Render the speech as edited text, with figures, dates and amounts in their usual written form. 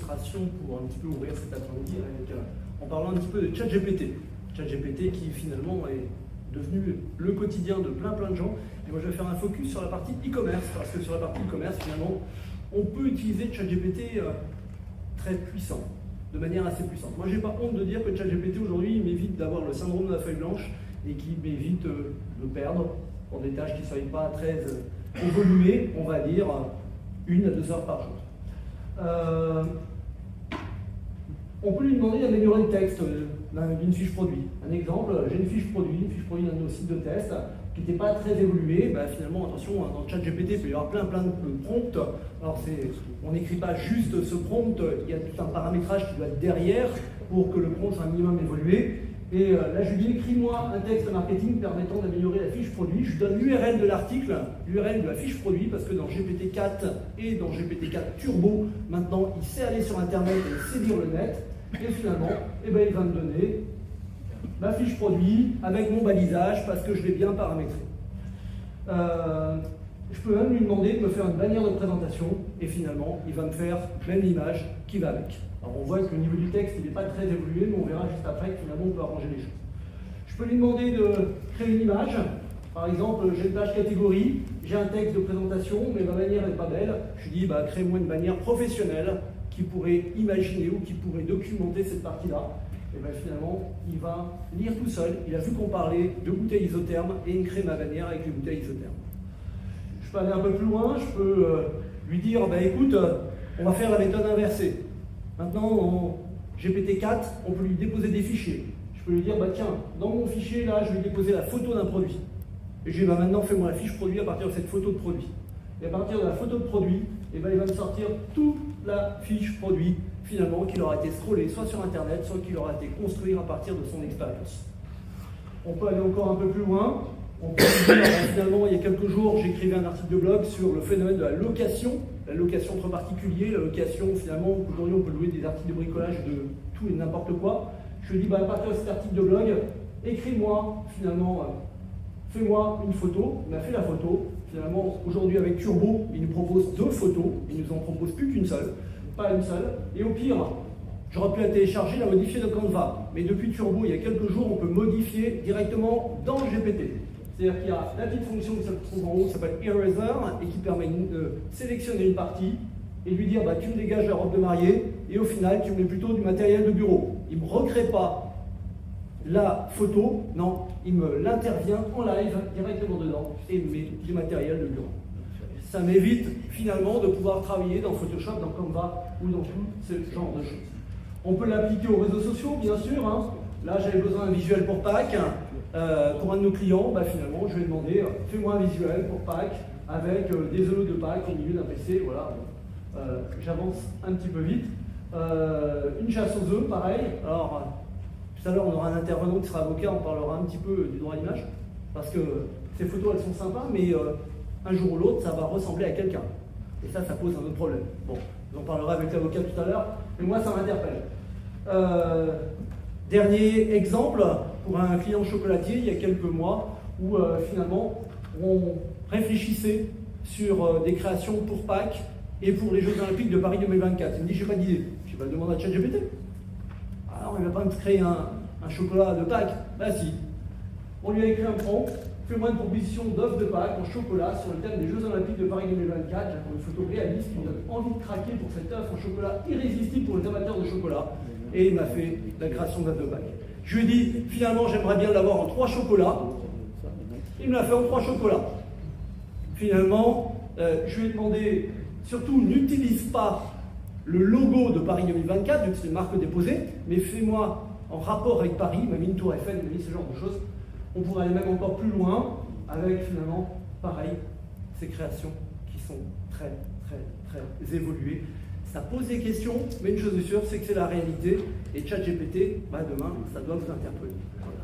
illustration pour un petit peu ouvrir cet après-midi en parlant un petit peu de ChatGPT. ChatGPT qui finalement est devenu le quotidien de plein de gens. Et moi je vais faire un focus sur la partie e-commerce, parce que sur la partie e-commerce, finalement, on peut utiliser ChatGPT très puissant, de manière assez puissante. Moi j'ai pas honte de dire que ChatGPT aujourd'hui m'évite d'avoir le syndrome de la feuille blanche et qui m'évite de perdre pour des tâches qui ne soient pas très voluminées, on va dire 1 à 2 heures par jour. On peut lui demander d'améliorer le texte d'une fiche produit. Un exemple, j'ai une fiche produit d'un de nos sites de test qui n'était pas très évoluée. Finalement, attention, dans ChatGPT, il peut y avoir plein de prompts. Alors, on n'écrit pas juste ce prompt, il y a tout un paramétrage qui doit être derrière pour que le prompt soit un minimum évolué. Et là, je lui dis, écris-moi un texte marketing permettant d'améliorer la fiche produit. Je donne l'URL de l'article, l'URL de la fiche produit, parce que dans GPT-4 et dans GPT-4 Turbo, maintenant, il sait aller sur Internet et il sait lire le net. Et finalement, il va me donner ma fiche produit avec mon balisage parce que je l'ai bien paramétré. Je peux même lui demander de me faire une bannière de présentation et finalement, il va me faire même l'image qui va avec. Alors on voit que le niveau du texte il n'est pas très évolué, mais on verra juste après que finalement on peut arranger les choses. Je peux lui demander de créer une image. Par exemple, j'ai une page catégorie, j'ai un texte de présentation, mais ma bannière n'est pas belle. Je lui dis, crée-moi une bannière professionnelle qui pourrait imaginer ou qui pourrait documenter cette partie-là. Et finalement, il va lire tout seul. Il a vu qu'on parlait de bouteilles isothermes et il crée ma bannière avec les bouteilles isothermes. Je peux aller un peu plus loin, je peux lui dire, écoute, on va faire la méthode inversée. Maintenant, en GPT-4, on peut lui déposer des fichiers. Je peux lui dire, tiens, dans mon fichier, là, je vais déposer la photo d'un produit. Et je lui dis, maintenant, fais-moi la fiche produit à partir de cette photo de produit. Et à partir de la photo de produit, il va me sortir toute la fiche produit, finalement, qui aura été scrollée soit sur Internet, soit qui aura été construite à partir de son expérience. On peut aller encore un peu plus loin. On peut dire, finalement, il y a quelques jours, j'écrivais un article de blog sur le phénomène de la location entre particuliers, la location, finalement, aujourd'hui, on peut louer des articles de bricolage de tout et n'importe quoi. Je lui dis, à partir de cet article de blog, écris-moi, finalement, fais-moi une photo. Il m'a fait la photo. Finalement, aujourd'hui, avec Turbo, il nous propose 2 photos. Il nous en propose plus qu'une seule, pas une seule. Et au pire, j'aurais pu la télécharger, la modifier de Canva. Mais depuis Turbo, il y a quelques jours, on peut modifier directement dans le GPT. C'est-à-dire qu'il y a la petite fonction qui se trouve en haut, qui s'appelle Eraser, et qui permet de sélectionner une partie et lui dire, tu me dégages la robe de mariée, et au final, tu me mets plutôt du matériel de bureau. Il ne me recrée pas la photo, non, il me l'intervient en live directement dedans et me met du matériel de bureau. Ça m'évite finalement de pouvoir travailler dans Photoshop, dans Canva ou dans tout ce genre de choses. On peut l'appliquer aux réseaux sociaux, bien sûr. Là, j'avais besoin d'un visuel pour Pâques. Pour un de nos clients, finalement, je lui ai demandé fais-moi un visuel pour Pâques avec des œufs de Pâques au milieu d'un PC. Voilà, j'avance un petit peu vite. Une chasse aux œufs, pareil. Alors, tout à l'heure, on aura un intervenant qui sera avocat, on parlera un petit peu du droit à l'image, parce que ces photos, elles sont sympas, mais un jour ou l'autre, ça va ressembler à quelqu'un. Et ça pose un autre problème. Bon, j'en parlerai avec l'avocat tout à l'heure, mais moi, ça m'interpelle. Dernier exemple, pour un client chocolatier, il y a quelques mois, où finalement, on réfléchissait sur des créations pour Pâques et pour les Jeux Olympiques de Paris 2024. Il me dit, j'ai pas d'idée. Je vais demander à ChatGPT. Alors, il ne va pas me créer un chocolat de Pâques. Si. On lui a écrit un prompt, fais-moi une proposition d'œuf de Pâques en chocolat sur le thème des Jeux Olympiques de Paris 2024. J'ai une photo réaliste qui me donne envie de craquer pour cet œuf en chocolat irrésistible pour les amateurs de chocolat. Et il m'a fait la création d'œuf de Pâques. Je lui ai dit, finalement, j'aimerais bien l'avoir en 3 chocolats. Il me l'a fait en 3 chocolats. Finalement, je lui ai demandé, surtout, n'utilise pas le logo de Paris 2024, vu que c'est une marque déposée, mais fais-moi en rapport avec Paris, il m'a mis une tour Eiffel, il m'a mis ce genre de choses. On pourrait aller même encore plus loin, avec finalement, pareil, ces créations qui sont très, très, très évoluées. Ça pose des questions, mais une chose est sûre, c'est que c'est la réalité, et ChatGPT, demain, ça doit vous interpeller. Voilà.